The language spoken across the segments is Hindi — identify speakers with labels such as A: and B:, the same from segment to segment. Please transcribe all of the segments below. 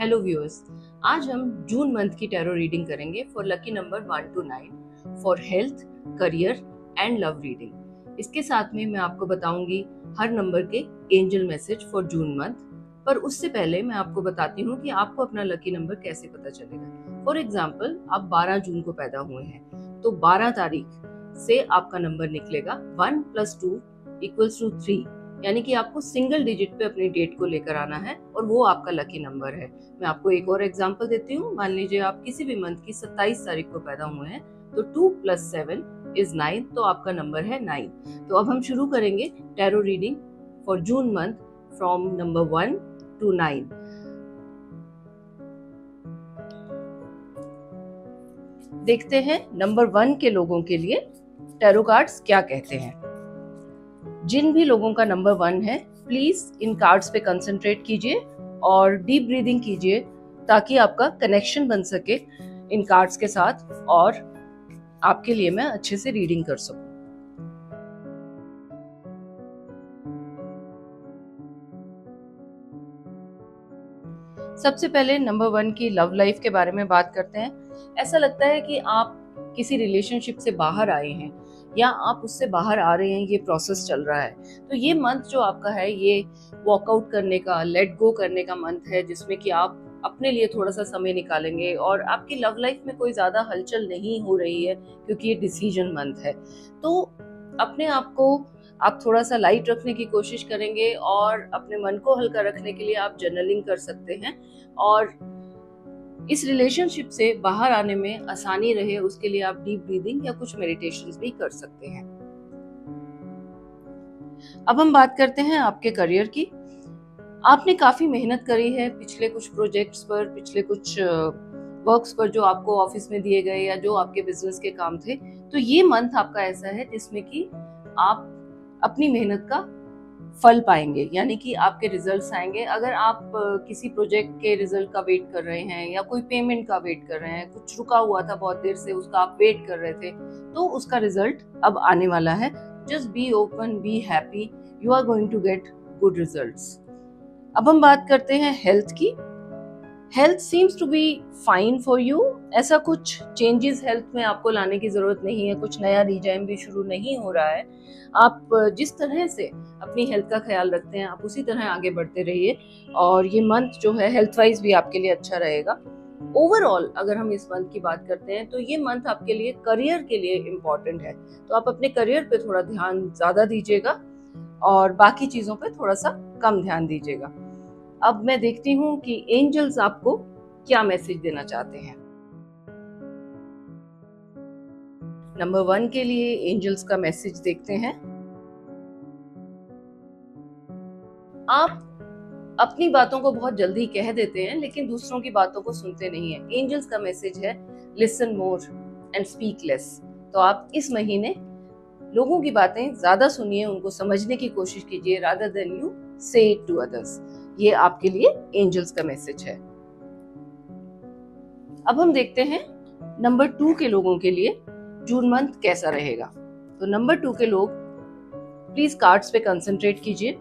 A: हेलो व्यूअर्स, आज हम जून मंथ की टैरो रीडिंग करेंगे for lucky number 1 to 9 for health, career and love reading. इसके साथ में मैं आपको बताऊंगी हर नंबर के angel message for June month. पर उससे पहले मैं आपको बताती हूँ कि आपको अपना लकी नंबर कैसे पता चलेगा। फॉर एग्जाम्पल, आप 12 जून को पैदा हुए हैं तो 12 तारीख से आपका नंबर निकलेगा 1 + 2 = 3, यानी कि आपको सिंगल डिजिट पे अपनी डेट को लेकर आना है और वो आपका लकी नंबर है। मैं आपको एक और एग्जांपल देती हूँ। मान लीजिए आप किसी भी मंथ की 27 तारीख को पैदा हुए हैं तो 2 + 7 = 9, तो आपका नंबर है 9। तो अब हम शुरू करेंगे tarot reading for June month from number 1 to 9। देखते हैं नंबर 1 के लोगों के लिए टैरो कार्ड्स क्या कहते हैं। जिन भी लोगों का नंबर 1 है, प्लीज इन कार्ड्स पे कंसंट्रेट कीजिए और डीप ब्रीदिंग कीजिए ताकि आपका कनेक्शन बन सके इन कार्ड्स के साथ और आपके लिए मैं अच्छे से रीडिंग कर सकूं। सबसे पहले नंबर 1 की लव लाइफ के बारे में बात करते हैं। ऐसा लगता है कि आप किसी रिलेशनशिप से बाहर आए हैं या आप उससे बाहर आ रहे हैं, ये प्रोसेस चल रहा है। तो ये मंथ जो आपका है, ये वॉकआउट करने का, लेट गो करने का मंथ है, जिसमें कि आप अपने लिए थोड़ा सा समय निकालेंगे और आपकी लव लाइफ में कोई ज्यादा हलचल नहीं हो रही है क्योंकि ये डिसीजन मंथ है। तो अपने आप को आप थोड़ा सा लाइट रखने की कोशिश करेंगे और अपने मन को हल्का रखने के लिए आप जर्नलिंग कर सकते हैं और इस रिलेशनशिप से बाहर आने में आसानी रहे उसके लिए आप डीप ब्रीदिंग या कुछ मेडिटेशंस भी कर सकते हैं। अब हम बात करते हैं आपके करियर की। आपने काफी मेहनत करी है पिछले कुछ प्रोजेक्ट्स पर, पिछले कुछ वर्क्स पर जो आपको ऑफिस में दिए गए या जो आपके बिजनेस के काम थे। तो ये मंथ आपका ऐसा है जिसमें कि आप अपनी मेहनत का फल पाएंगे, यानी कि आपके रिजल्ट्स आएंगे। अगर आप किसी प्रोजेक्ट के रिजल्ट का वेट कर रहे हैं या कोई पेमेंट का वेट कर रहे हैं, कुछ रुका हुआ था बहुत देर से, उसका आप वेट कर रहे थे, तो उसका रिजल्ट अब आने वाला है। Just be open, be happy, you are going to get good results. अब हम बात करते हैं हेल्थ की। Health seems to be fine for you. ऐसा कुछ चेंजेस हेल्थ में आपको लाने की जरूरत नहीं है, कुछ नया रिजाइम भी शुरू नहीं हो रहा है। आप जिस तरह से अपनी हेल्थ का ख्याल रखते हैं, आप उसी तरह आगे बढ़ते रहिए और ये मंथ जो है हेल्थ वाइज भी आपके लिए अच्छा रहेगा। ओवरऑल अगर हम इस मंथ की बात करते हैं तो ये मंथ आपके लिए करियर के लिए इम्पोर्टेंट है, तो आप अपने करियर पे थोड़ा ध्यान ज्यादा दीजिएगा और बाकी चीजों पे थोड़ा सा कम ध्यान दीजिएगा। अब मैं देखती हूँ कि एंजल्स आपको क्या मैसेज देना चाहते हैं। नंबर 1 के लिए एंजल्स का मैसेज देखते हैं। आप अपनी बातों को बहुत जल्दी कह देते हैं लेकिन दूसरों की बातों को सुनते नहीं है। एंजल्स का मैसेज है listen more and speak less. तो आप इस महीने लोगों की बातें ज्यादा सुनिए, उनको समझने की कोशिश कीजिए रादर देन यू से इट टू अदर्स। ये आपके लिए एंजल्स का मैसेज है। अब हम देखते हैं नंबर 2 के लोगों के लिए जून मंथ कैसा रहेगा। तो नंबर 2 के लोग प्लीज कार्ड्स पे कंसंट्रेट कीजिए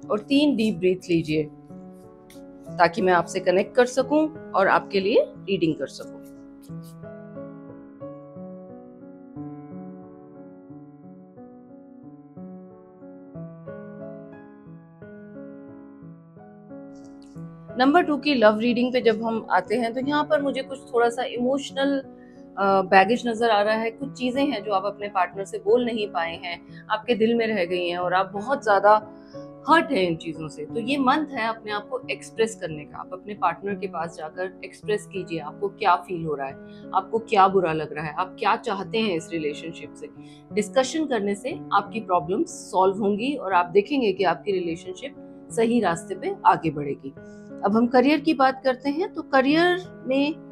A: और 3 डीप ब्रीथ लीजिए ताकि मैं आपसे कनेक्ट कर सकूं और आपके लिए रीडिंग कर सकूं। नंबर 2 की लव रीडिंग पे जब हम आते हैं तो यहाँ पर मुझे कुछ थोड़ा सा इमोशनल बैगेज नजर आ रहा है। कुछ चीजें हैं जो आप अपने पार्टनर से बोल नहीं पाए हैं, आपके दिल में रह गई हैं और आप बहुत ज्यादा हर्ट है इन चीजों से। तो ये मंथ है अपने आप को एक्सप्रेस करने का। आप अपने पार्टनर के पास जाकर एक्सप्रेस कीजिए आपको क्या फील हो रहा है, आपको क्या बुरा लग रहा है, आप क्या चाहते हैं इस रिलेशनशिप से। डिस्कशन करने से आपकी प्रॉब्लम्स सॉल्व होंगी और आप देखेंगे कि आपकी रिलेशनशिप सही रास्ते पे आगे बढ़ेगी। अब हम करियर की बात करते हैं। तो करियर में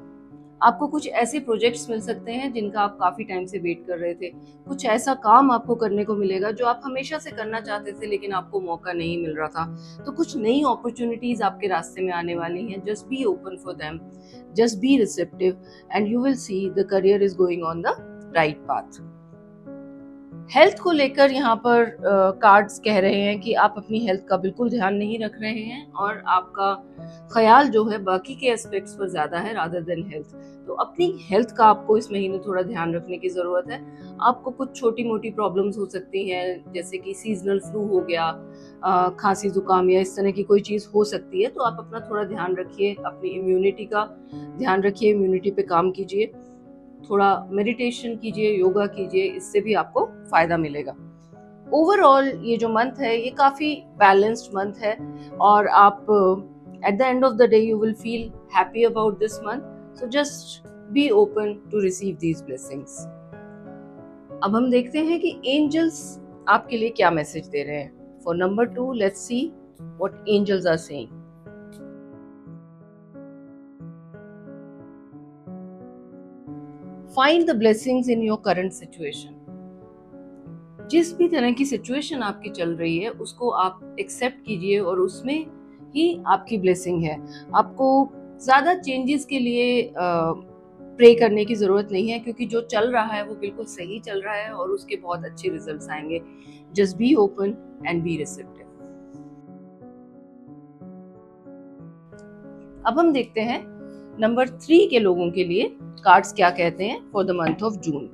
A: आपको कुछ ऐसे प्रोजेक्ट्स मिल सकते हैं जिनका आप काफी टाइम से वेट कर रहे थे। कुछ ऐसा काम आपको करने को मिलेगा जो आप हमेशा से करना चाहते थे लेकिन आपको मौका नहीं मिल रहा था। तो कुछ नई अपॉर्चुनिटीज आपके रास्ते में आने वाली हैं। Just be open for them, just be receptive and you will see the career is going on the right path. Health को लेकर यहाँ पर कार्ड्स कह रहे हैं कि आप अपनी हेल्थ का बिल्कुल ध्यान नहीं रख रहे हैं और आपका ख्याल जो है बाकी के एस्पेक्ट्स पर ज़्यादा है रादर देन हेल्थ। तो अपनी हेल्थ का आपको इस महीने थोड़ा ध्यान रखने की ज़रूरत है। आपको कुछ छोटी मोटी प्रॉब्लम्स हो सकती हैं, जैसे कि सीजनल फ्लू हो गया, खांसी जुकाम या इस तरह की कोई चीज़ हो सकती है। तो आप अपना थोड़ा ध्यान रखिए, अपनी इम्यूनिटी का ध्यान रखिए, इम्यूनिटी पे काम कीजिए, थोड़ा मेडिटेशन कीजिए, योगा कीजिए, इससे भी आपको फायदा मिलेगा। ओवरऑल ये जो मंथ है ये काफी बैलेंस्ड मंथ है और आप at the end of the day you will feel happy about this month. So just be open to receive these blessings. अब हम देखते हैं कि एंजल्स आपके लिए क्या मैसेज दे रहे हैं। For number 2, let's see what angels are saying. Find the blessings in your current situation. जिस भी तरह की सिचुएशन आपकी चल रही है उसको आप एक्सेप्ट कीजिए और उसमें ही आपकी ब्लेसिंग है। आपको ज्यादा चेंजेस के लिए प्रे करने की जरूरत नहीं है, क्योंकि जो चल रहा है वो बिल्कुल सही चल रहा है और उसके बहुत अच्छे रिजल्ट्स आएंगे। Just be open and be receptive. अब हम देखते हैं नंबर 3 के लोगों के लिए कार्ड्स क्या कहते हैं for the month of June.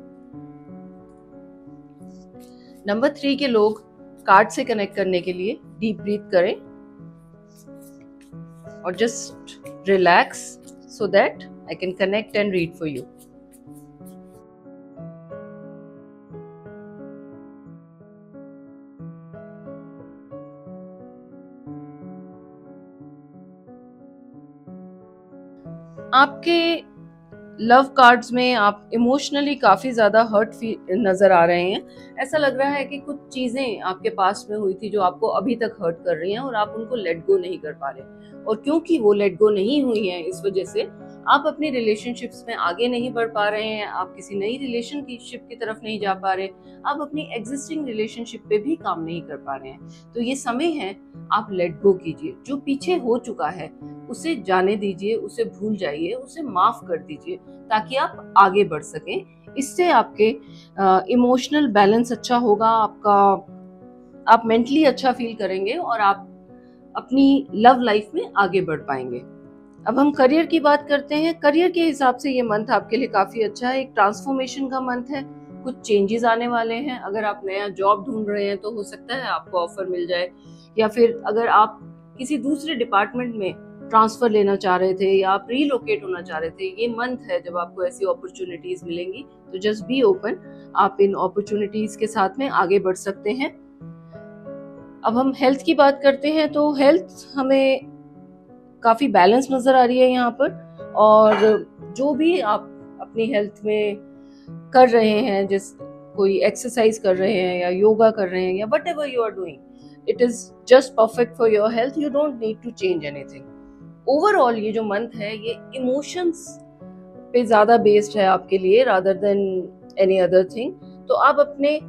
A: Number 3 के लोग कार्ड से कनेक्ट करने के लिए डीप ब्रीथ करें और just relax so that I can connect and read for you. आपके लव कार्ड्स में आप इमोशनली काफी ज्यादा हर्ट नजर आ रहे हैं। ऐसा लग रहा है कि कुछ चीजें आपके पास में हुई थी जो आपको अभी तक हर्ट कर रही हैं और आप उनको लेट गो नहीं कर पा रहे, और क्योंकि वो लेट गो नहीं हुई हैं इस वजह से आप अपनी रिलेशनशिप्स में आगे नहीं बढ़ पा रहे हैं, आप किसी नई रिलेशनशिप की तरफ नहीं जा पा रहे, आप अपनी एग्जिस्टिंग रिलेशनशिप पे भी काम नहीं कर पा रहे हैं। तो ये समय है, आप लेट गो कीजिए। जो पीछे हो चुका है उसे जाने दीजिए, उसे भूल जाइए, उसे माफ कर दीजिए ताकि आप आगे बढ़ सकें। इससे आपके इमोशनल बैलेंस अच्छा होगा, आप मेंटली अच्छा फील करेंगे और आप अपनी लव लाइफ में आगे बढ़ पाएंगे। अब हम करियर की बात करते हैं। करियर के हिसाब से ये मंथ आपके लिए काफी अच्छा है। एक ट्रांसफॉर्मेशन का मंथ है, कुछ चेंजेस आने वाले हैं। अगर आप नया जॉब ढूंढ रहे हैं तो हो सकता है आपको ऑफर मिल जाए, या फिर अगर आप किसी दूसरे डिपार्टमेंट में ट्रांसफर लेना चाह रहे थे या आप रीलोकेट होना चाह रहे थे, ये मंथ है जब आपको ऐसी अपॉर्चुनिटीज मिलेंगी। तो जस्ट बी ओपन, आप इन अपॉर्चुनिटीज के साथ में आगे बढ़ सकते हैं। अब हम हेल्थ की बात करते हैं तो हेल्थ हमें काफी बैलेंस नजर आ रही है यहाँ पर, और जो भी आप अपनी हेल्थ में कर रहे हैं, जिस कोई एक्सरसाइज कर रहे हैं या योगा कर रहे हैं या whatever you are doing, it is just perfect for your health. You don't need to change anything. Overall ये जो मंथ है ये इमोशंस पे ज्यादा बेस्ड है आपके लिए rather than any other thing. तो आप अपने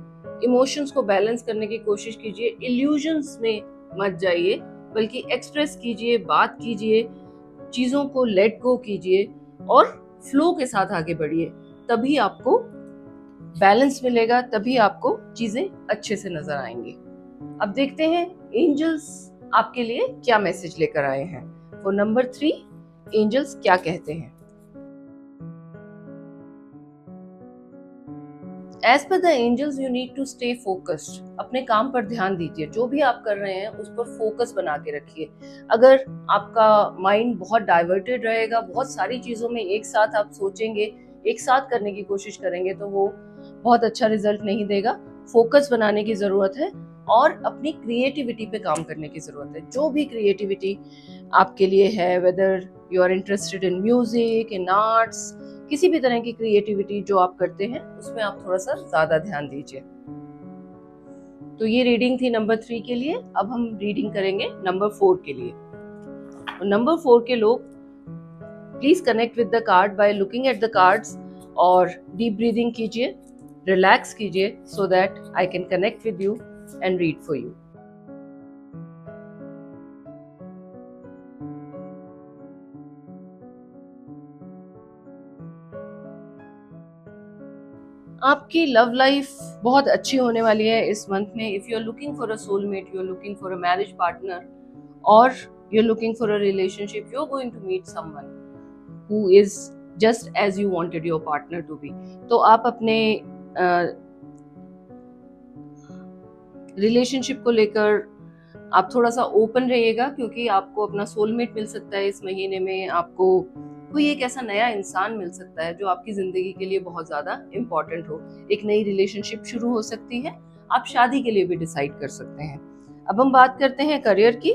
A: इमोशंस को बैलेंस करने की कोशिश कीजिए, इल्यूजन्स में मत जाइए, बल्कि एक्सप्रेस कीजिए, बात कीजिए, चीजों को लेट गो कीजिए और फ्लो के साथ आगे बढ़िए। तभी आपको बैलेंस मिलेगा, तभी आपको चीजें अच्छे से नजर आएंगी। अब देखते हैं एंजल्स आपके लिए क्या मैसेज लेकर आए हैं। वो नंबर 3 एंजल्स क्या कहते हैं। As per the angels you need to stay focused. अपने काम पर ध्यान दीजिए, जो भी आप कर रहे हैं उस पर फोकस बना के रखिए। अगर आपका माइंड बहुत डाइवर्टेड रहेगा, बहुत सारी चीजों में एक साथ आप सोचेंगे, एक साथ करने की कोशिश करेंगे, तो वो बहुत अच्छा रिजल्ट नहीं देगा। फोकस बनाने की जरूरत है और अपनी क्रिएटिविटी पे काम करने की जरूरत है। जो भी क्रिएटिविटी आपके लिए है, whether you are interested in music, in arts, किसी भी तरह की क्रिएटिविटी जो आप करते हैं उसमें आप थोड़ा सा ज्यादा ध्यान दीजिए। तो ये रीडिंग थी नंबर 3 के लिए। अब हम रीडिंग करेंगे नंबर 4 के लिए। तो नंबर 4 के लोग please connect with the card by looking at the cards और डीप ब्रीदिंग कीजिए, रिलैक्स कीजिए so that I can connect with you and read for you. आपकी लव लाइफ बहुत अच्छी होने वाली है इस मंथ में. If you are looking for a soulmate, you are looking for a marriage partner, और you are looking for a relationship, you are going to meet someone who is just as you wanted your partner to be. तो आप अपने रिलेशनशिप को लेकर आप थोड़ा सा ओपन रहिएगा, क्योंकि आपको अपना सोलमेट मिल सकता है इस महीने में. आपको कोई एक ऐसा नया इंसान मिल सकता है जो आपकी जिंदगी के लिए बहुत ज्यादा इम्पोर्टेंट हो. एक नई रिलेशनशिप शुरू हो सकती है. आप शादी के लिए भी डिसाइड कर सकते हैं. अब हम बात करते हैं करियर की.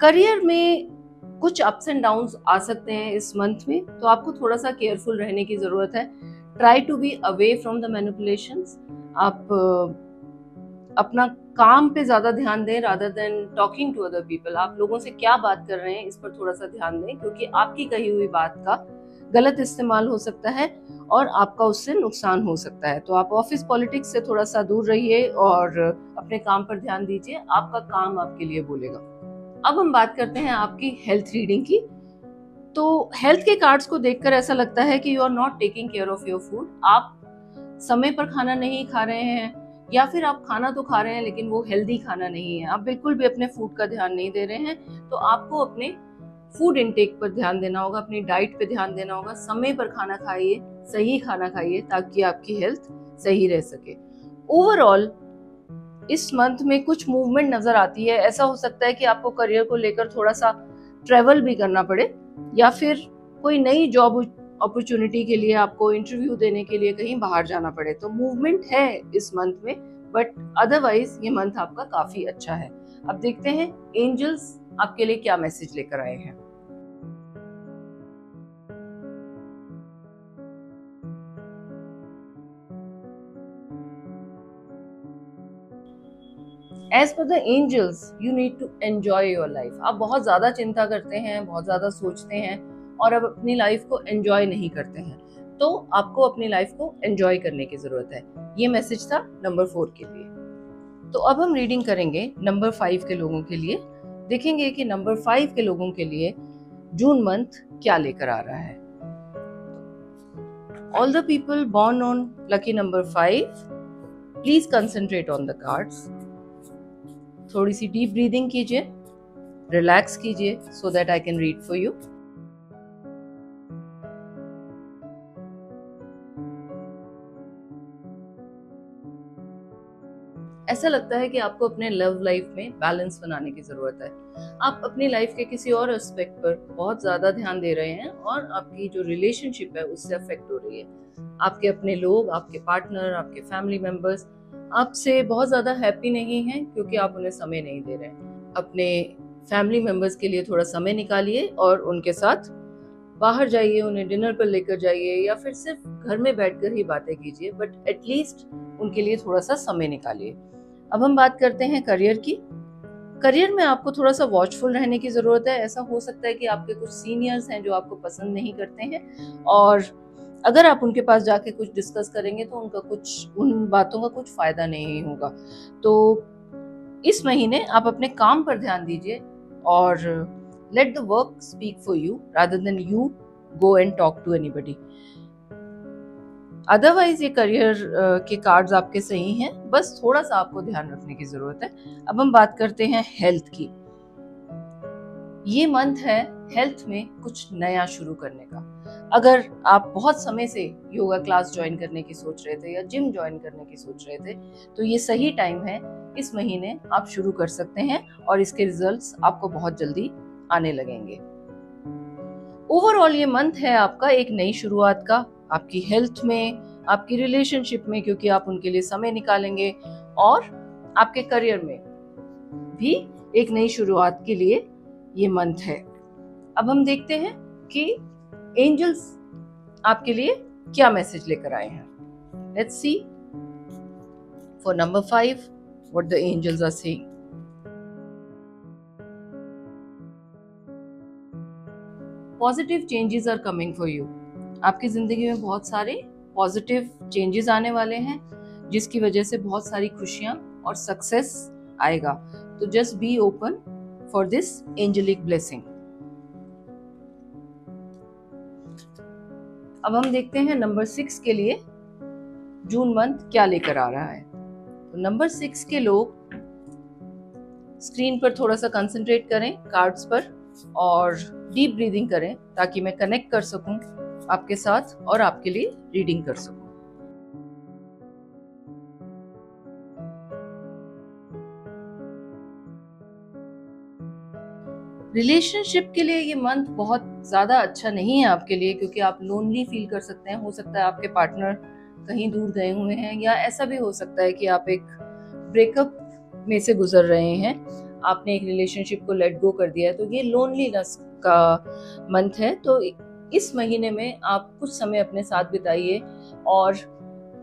A: करियर में कुछ अप्स एंड डाउन्स आ सकते हैं इस मंथ में, तो आपको थोड़ा सा केयरफुल रहने की जरूरत है. Try to be away from the manipulations. आप अपना काम पे ज्यादा ध्यान दें rather than talking to other people. आप लोगों से क्या बात कर रहे हैं इस पर थोड़ा सा ध्यान दें, क्योंकि आपकी कही हुई बात का गलत इस्तेमाल हो सकता है और आपका उससे नुकसान हो सकता है. तो आप ऑफिस पॉलिटिक्स से थोड़ा सा दूर रहिए और अपने काम पर ध्यान दीजिए. आपका काम आपके लिए बोलेगा. अब हम बात करते हैं आपकी हेल्थ रीडिंग की. तो हेल्थ के कार्ड्स को देखकर ऐसा लगता है कि you are not taking care of your food. आप समय पर खाना नहीं खा रहे हैं, या फिर आप खाना तो खा रहे हैं लेकिन वो हेल्दी खाना नहीं है. आप बिल्कुल भी अपने फूड का ध्यान नहीं दे रहे हैं. तो आपको अपने फूड इनटेक पर ध्यान देना होगा, अपनी डाइट पे ध्यान देना होगा. समय पर खाना खाइए, सही खाना खाइए, ताकि आपकी हेल्थ सही रह सके. ओवरऑल इस मंथ में कुछ मूवमेंट नजर आती है. ऐसा हो सकता है कि आपको करियर को लेकर थोड़ा सा ट्रेवल भी करना पड़े, या फिर कोई नई जॉब अपॉर्चुनिटी के लिए आपको इंटरव्यू देने के लिए कहीं बाहर जाना पड़े. तो मूवमेंट है इस मंथ में, बट अदरवाइज ये मंथ आपका काफी अच्छा है. अब देखते हैं एंजल्स आपके लिए क्या मैसेज लेकर आए हैं. As per the angels, you need to enjoy your life. आप बहुत ज्यादा चिंता करते हैं, बहुत ज्यादा सोचते हैं और अब अपनी लाइफ को एंजॉय नहीं करते हैं. तो आपको अपनी लाइफ को एंजॉय करने की जरूरत है. ये मैसेज था नंबर 4 के लिए. तो अब हम रीडिंग करेंगे नंबर 5 के लोगों के लिए. देखेंगे कि नंबर 5 के लोगों के लिए जून मंथ क्या लेकर आ रहा है. All the people born on lucky number 5, please concentrate on the cards. थोड़ी सी डीप ब्रीदिंग कीजिए, रिलैक्स कीजिए, so that I can read for you. ऐसा लगता है कि आपको अपने लव लाइफ में बैलेंस बनाने की जरूरत है. आप अपनी लाइफ के किसी और एस्पेक्ट पर बहुत ज्यादा ध्यान दे रहे हैं और आपकी जो रिलेशनशिप है उससे अफेक्ट हो रही है. आपके अपने लोग, आपके पार्टनर, आपके फैमिली मेंबर्स आपसे बहुत ज्यादा हैप्पी नहीं हैं, क्योंकि आप उन्हें समय नहीं दे रहे हैं. अपने फैमिली मेंबर्स के लिए थोड़ा समय निकालिए और उनके साथ बाहर जाइए, उन्हें डिनर पर लेकर जाइए, या फिर सिर्फ घर में बैठकर ही बातें कीजिए, बट एटलीस्ट उनके लिए थोड़ा सा समय निकालिए. अब हम बात करते हैं करियर की. करियर में आपको थोड़ा सा वॉचफुल रहने की जरूरत है. ऐसा हो सकता है कि आपके कुछ सीनियर्स हैं जो आपको पसंद नहीं करते हैं, और अगर आप उनके पास जाके कुछ डिस्कस करेंगे तो उन बातों का कुछ फायदा नहीं होगा. तो इस महीने आप अपने काम पर ध्यान दीजिए और let the work speak for you rather than you go and talk to anybody. Otherwise ये करियर के कार्ड्स आपके सही हैं, बस थोड़ा सा आपको ध्यान रखने की जरूरत है. अब हम बात करते हैं हेल्थ की. ये मंथ है हेल्थ में कुछ नया शुरू करने का. अगर आप बहुत समय से योगा क्लास ज्वाइन करने की सोच रहे थे या जिम ज्वाइन करने की सोच रहे थे, तो ये सही टाइम है. इस महीने आप शुरू कर सकते हैं और इसके रिजल्ट्स आपको बहुत जल्दी आने लगेंगे. ओवरऑल ये मंथ है आपका एक नई शुरुआत का, आपकी हेल्थ में, आपकी रिलेशनशिप में, क्योंकि आप उनके लिए समय निकालेंगे, और आपके करियर में भी एक नई शुरुआत के लिए ये मंथ है. अब हम देखते हैं कि एंजल्स आपके लिए क्या मैसेज लेकर आए हैं. Let's see for number 5 what the angels are saying. Positive changes are coming for you. आपकी जिंदगी में बहुत सारे पॉजिटिव चेंजेस आने वाले हैं, जिसकी वजह से बहुत सारी खुशियां और सक्सेस आएगा. तो just be open for this angelic blessing. अब हम देखते हैं नंबर 6 के लिए जून मंथ क्या लेकर आ रहा है। तो नंबर 6 के लोग स्क्रीन पर थोड़ा सा कंसंट्रेट करें कार्ड्स पर और डीप ब्रीदिंग करें ताकि मैं कनेक्ट कर सकूं आपके साथ और आपके लिए रीडिंग कर सकूं। रिलेशनशिप के लिए ये मंथ बहुत ज़्यादा अच्छा नहीं है आपके लिए, क्योंकि आप लोनली फील कर सकते हैं। हो सकता है आपके पार्टनर कहीं दूर गए हुए हैं, या ऐसा भी हो सकता है कि आप एक ब्रेकअप में से गुजर रहे हैं, आपने एक रिलेशनशिप को लेट गो कर दिया है। तो ये लोनलीनेस का मंथ है। तो इस महीने में आप कुछ समय अपने साथ बिताइए और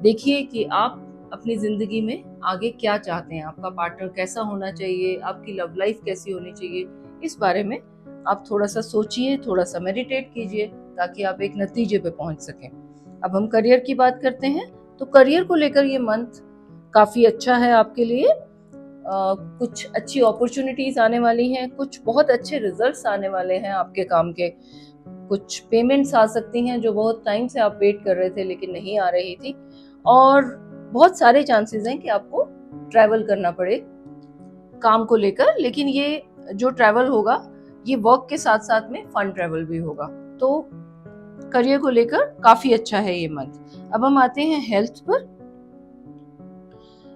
A: देखिए कि आप अपनी जिंदगी में आगे क्या चाहते हैं, आपका पार्टनर कैसा होना चाहिए, आपकी लव लाइफ कैसी होनी चाहिए। इस बारे में आप थोड़ा सा सोचिए, थोड़ा सा मेडिटेट कीजिए ताकि आप एक नतीजे पे पहुंच सकें। अब हम करियर की बात करते हैं। तो करियर को लेकर ये मंथ काफी अच्छा है आपके लिए। कुछ अच्छी अपॉर्चुनिटीज आने वाली हैं, कुछ बहुत अच्छे रिजल्ट्स आने वाले हैं आपके काम के। कुछ पेमेंट्स आ सकती हैं जो बहुत टाइम से आप वेट कर रहे थे लेकिन नहीं आ रही थी। और बहुत सारे चांसेस हैं कि आपको ट्रैवल करना पड़े काम को लेकर, लेकिन ये जो ट्रैवल होगा ये वर्क के साथ साथ में फन ट्रैवल भी होगा। तो करियर को लेकर काफी अच्छा है ये मंथ। अब हम आते हैं हेल्थ पर।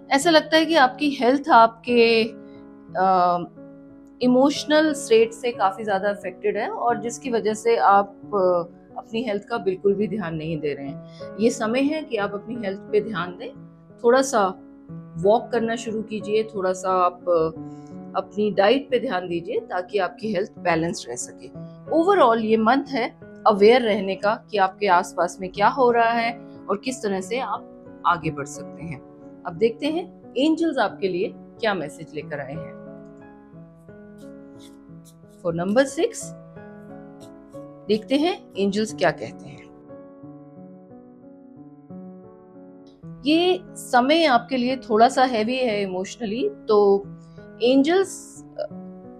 A: ऐसा लगता है कि आपकी हेल्थ आपके इमोशनल स्टेट से काफी ज्यादा अफेक्टेड है और जिसकी वजह से आप अपनी हेल्थ का बिल्कुल भी ध्यान नहीं दे रहे हैं। ये समय है कि आप अपनी हेल्थ पे ध्यान दें। थोड़ा सा वॉक करना शुरू कीजिए, थोड़ा सा आप अपनी डाइट पे ध्यान दीजिए ताकि आपकी हेल्थ बैलेंस्ड रह सके। ओवरऑल ये मंथ है अवेयर रहने का कि आपके आसपास में क्या हो रहा है और किस तरह से आप आगे बढ़ सकते हैं। अब देखते हैं एंजल्स आपके लिए क्या मैसेज लेकर आए हैं। फॉर नंबर 6 देखते हैं एंजल्स क्या कहते हैं। ये समय आपके लिए थोड़ा सा हैवी है इमोशनली। तो एंजल्स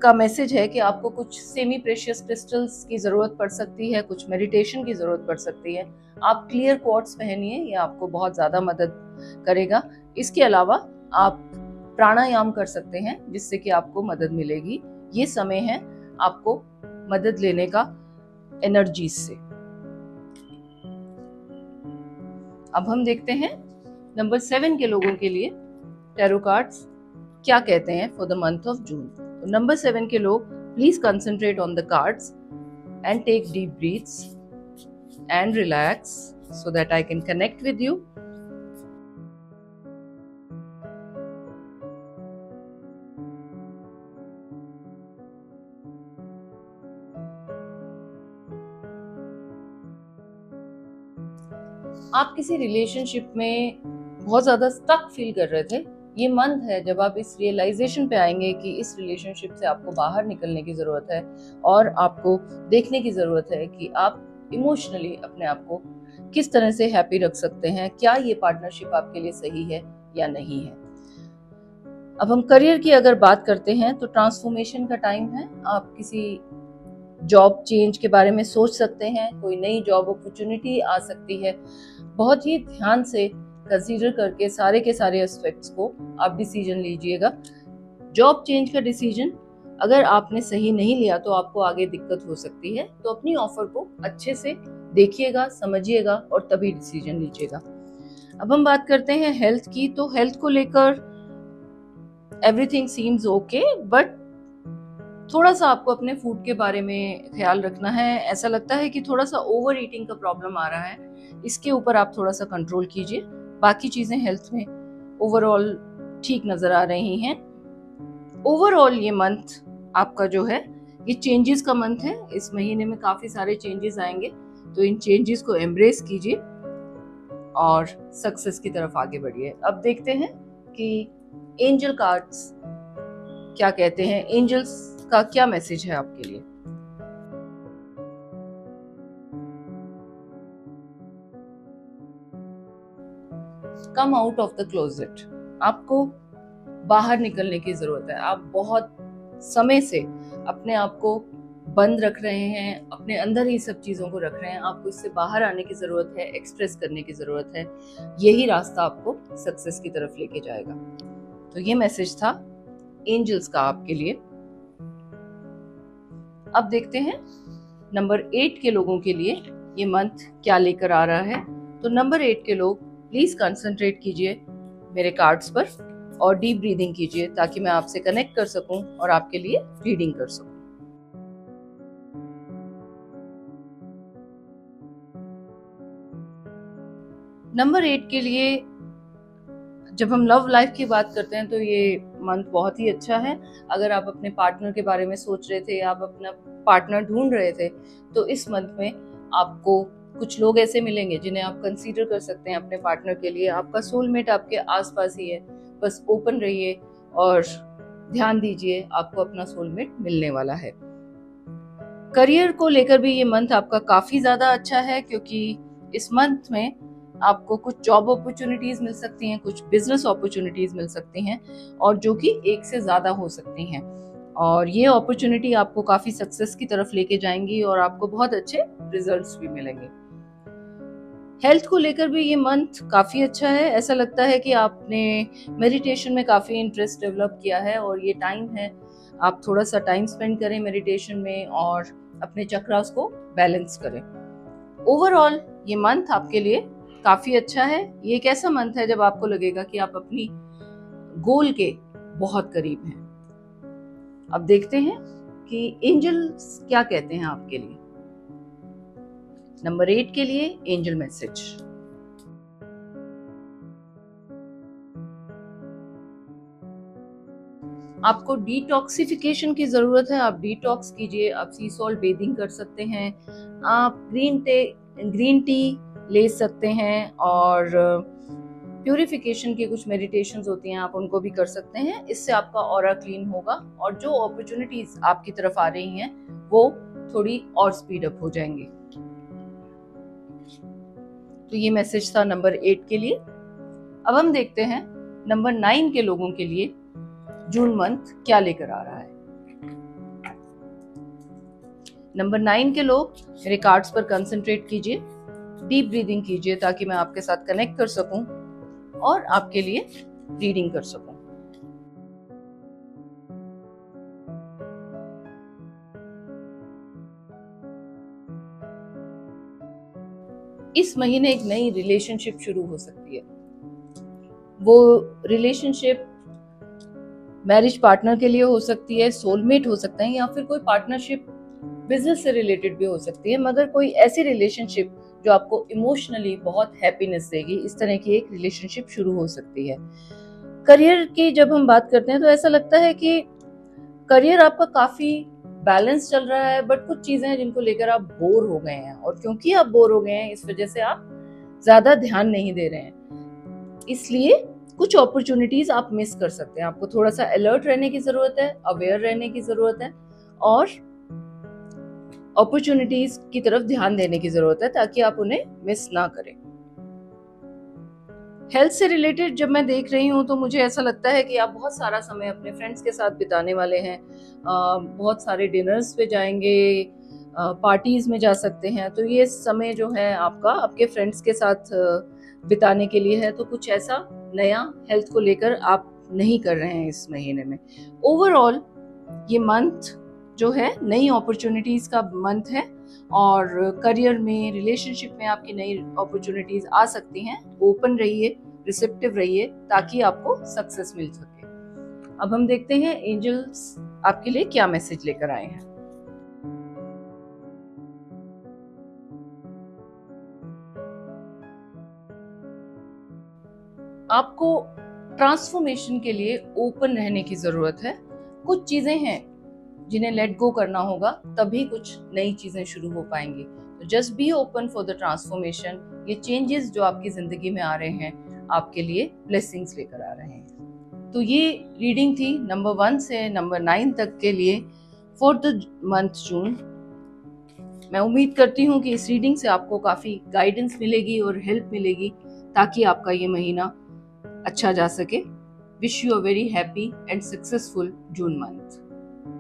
A: का मैसेज है कि आपको कुछ सेमी प्रेशियस क्रिस्टल्स की जरूरत पड़ सकती है, कुछ मेडिटेशन की जरूरत पड़ सकती है। आप क्लियर क्वार्ट्स पहनिए, ये आपको बहुत ज्यादा मदद करेगा। इसके अलावा आप प्राणायाम कर सकते हैं जिससे कि आपको मदद मिलेगी। ये समय है आपको मदद लेने का एनर्जी से। अब हम देखते हैं नंबर 7 के लोगों के लिए टैरो कार्ड्स क्या कहते हैं for the month of June. तो नंबर 7 के लोग please concentrate on the cards and take deep breaths and relax so that I can connect with you. आप किसी रिलेशनशिप में बहुत ज्यादा स्टक फील कर रहे थे। ये मंथ है जब आप इस रियलाइजेशन पे आएंगे कि इस रिलेशनशिप से आपको बाहर निकलने की जरूरत है और आपको देखने की जरूरत है कि आप इमोशनली अपने आप को किस तरह से हैप्पी रख सकते हैं, क्या ये पार्टनरशिप आपके लिए सही है या नहीं है। अब हम करियर की अगर बात करते हैं तो ट्रांसफॉर्मेशन का टाइम है। आप किसी जॉब चेंज के बारे में सोच सकते हैं, कोई नई जॉब अपॉर्चुनिटी आ सकती है। बहुत ही ध्यान से कंसीडर करके सारे के सारे एस्पेक्ट्स को आप डिसीजन लीजिएगा। जॉब चेंज का डिसीजन अगर आपने सही नहीं लिया तो आपको आगे दिक्कत हो सकती है। तो अपनी ऑफर को अच्छे से देखिएगा, समझिएगा और तभी डिसीजन लीजिएगा। अब हम बात करते हैं हेल्थ की। तो हेल्थ को लेकर एवरीथिंग सीम्स ओके, बट थोड़ा सा आपको अपने फूड के बारे में ख्याल रखना है। ऐसा लगता है कि थोड़ा सा ओवर ईटिंग का प्रॉब्लम आ रहा है, इसके ऊपर आप थोड़ा सा कंट्रोल कीजिए। बाकी चीजें हेल्थ में ओवरऑल ठीक नजर आ रही हैं। ओवरऑल ये मंथ आपका जो है ये चेंजेस का मंथ है। इस महीने में काफी सारे चेंजेस आएंगे, तो इन चेंजेस को एम्ब्रेस कीजिए और सक्सेस की तरफ आगे बढ़िए। अब देखते हैं कि एंजल कार्ड्स क्या कहते हैं, एंजल्स का क्या मैसेज है आपके लिए। Come out of the closet. आपको बाहर निकलने की जरूरत है। आप बहुत समय से अपने आप को बंद रख रहे हैं, अपने अंदर ही सब चीज़ों को रख रहे हैं, आपको इससे बाहर आने की ज़रूरत है, एक्सप्रेस करने की ज़रूरत है। यही रास्ता आपको सक्सेस की तरफ लेके जाएगा। तो ये मैसेज था एंजल्स का आपके लिए। अब देखते हैं नंबर 8 के लोगों के लिए ये मंथ क्या लेकर आ रहा है। तो नंबर 8 के लोग प्लीज कंसंट्रेट कीजिए मेरे कार्ड्स पर और डीप ब्रीदिंग कीजिए ताकि मैं आपसे कनेक्ट कर सकूं और आपके लिए रीडिंग कर सकूं। नंबर 8 के लिए जब हम लव लाइफ की बात करते हैं तो ये मंथ बहुत ही अच्छा है। अगर आप अपने पार्टनर के बारे में सोच रहे थे या आप अपना पार्टनर ढूंढ रहे थे तो इस मंथ में आपको कुछ लोग ऐसे मिलेंगे जिन्हें आप कंसीडर कर सकते हैं अपने पार्टनर के लिए। आपका सोलमेट आपके आसपास ही है, बस ओपन रहिए और ध्यान दीजिए, आपको अपना सोलमेट मिलने वाला है। करियर को लेकर भी ये मंथ आपका काफी ज्यादा अच्छा है क्योंकि इस मंथ में आपको कुछ जॉब अपॉर्चुनिटीज मिल सकती हैं, कुछ बिजनेस अपॉर्चुनिटीज मिल सकती हैं और जो कि एक से ज्यादा हो सकती हैं और ये अपॉर्चुनिटी आपको काफी सक्सेस की तरफ लेके जाएंगी और आपको बहुत अच्छे रिजल्ट्स भी मिलेंगे। हेल्थ को लेकर भी ये मंथ काफी अच्छा है। ऐसा लगता है कि आपने मेडिटेशन में काफी इंटरेस्ट डेवलप किया है और ये टाइम है आप थोड़ा सा टाइम स्पेंड करें मेडिटेशन में और अपने चक्रास को बैलेंस करें। ओवरऑल ये मंथ आपके लिए काफी अच्छा है। ये एक ऐसा मंथ है जब आपको लगेगा कि आप अपनी गोल के बहुत करीब हैं। अब देखते हैं कि एंजल्स क्या कहते हैं आपके लिए। नंबर 8 के लिए एंजल मैसेज। आपको डिटॉक्सिफिकेशन की जरूरत है। आप डिटॉक्स कीजिए, आप सी सॉल्ट बेदिंग कर सकते हैं, आप ग्रीन टी ले सकते हैं और प्यूरिफिकेशन की कुछ मेडिटेशंस होती हैं आप उनको भी कर सकते हैं। इससे आपका ऑरा क्लीन होगा और जो अपॉर्चुनिटीज आपकी तरफ आ रही हैं वो थोड़ी और स्पीड अप हो जाएंगी। तो ये मैसेज था नंबर 8 के लिए। अब हम देखते हैं नंबर 9 के लोगों के लिए जून मंथ क्या लेकर आ रहा है। नंबर 9 के लोग मेरे कार्ड्स पर कंसंट्रेट कीजिए, डीप ब्रीदिंग कीजिए ताकि मैं आपके साथ कनेक्ट कर सकूं और आपके लिए रीडिंग कर सकूं। इस महीने एक नई रिलेशनशिप शुरू हो सकती है। वो रिलेशनशिप मैरिज पार्टनर के लिए हो सकती है, सोलमेट हो सकता है या फिर कोई पार्टनरशिप बिजनेस से रिलेटेड भी हो सकती है, मगर कोई ऐसी रिलेशनशिप जो आपको इमोशनली बहुत हैप्पीनेस देगी, इस तरह की एक रिलेशनशिप शुरू हो सकती है। करियर की जब हम बात करते हैं तो ऐसा लगता है कि करियर आपका काफी बैलेंस चल रहा है, बट कुछ चीजें हैं जिनको लेकर आप बोर हो गए हैं और क्योंकि आप बोर हो गए हैं इस वजह से आप ज्यादा ध्यान नहीं दे रहे हैं, इसलिए कुछ अपॉर्चुनिटीज आप मिस कर सकते हैं। आपको थोड़ा सा अलर्ट रहने की जरूरत है, अवेयर रहने की जरूरत है और अपॉर्चुनिटीज की तरफ ध्यान देने की जरूरत है ताकि आप उन्हें मिस ना करें। हेल्थ से रिलेटेड जब मैं देख रही हूँ तो मुझे ऐसा लगता है कि आप बहुत सारा समय अपने फ्रेंड्स के साथ बिताने वाले हैं, बहुत सारे डिनर्स पे जाएंगे, पार्टीज में जा सकते हैं। तो ये समय जो है आपका आपके फ्रेंड्स के साथ बिताने के लिए है। तो कुछ ऐसा नया हेल्थ को लेकर आप नहीं कर रहे हैं इस महीने में। ओवरऑल ये मंथ जो है नई अपॉर्चुनिटीज का मंथ है और करियर में, रिलेशनशिप में आपकी नई अपॉर्चुनिटीज आ सकती हैं। ओपन रहिए, रिसेप्टिव रहिए ताकि आपको सक्सेस मिल सके। अब हम देखते हैं एंजल्स आपके लिए क्या मैसेज लेकर आए हैं। आपको ट्रांसफॉर्मेशन के लिए ओपन रहने की जरूरत है। कुछ चीजें हैं जिन्हें लेट गो करना होगा, तभी कुछ नई चीजें शुरू हो पाएंगी। तो just be open for the transformation. ये चेंजेस जो आपकी जिंदगी में आ रहे हैं आपके लिए ब्लेसिंग्स लेकर आ रहे हैं। तो ये रीडिंग थी नंबर 1 से नंबर 9 तक के लिए फॉर द मंथ जून। मैं उम्मीद करती हूँ कि इस रीडिंग से आपको काफी गाइडेंस मिलेगी और हेल्प मिलेगी ताकि आपका ये महीना अच्छा जा सके। Wish you a very happy and successful June month.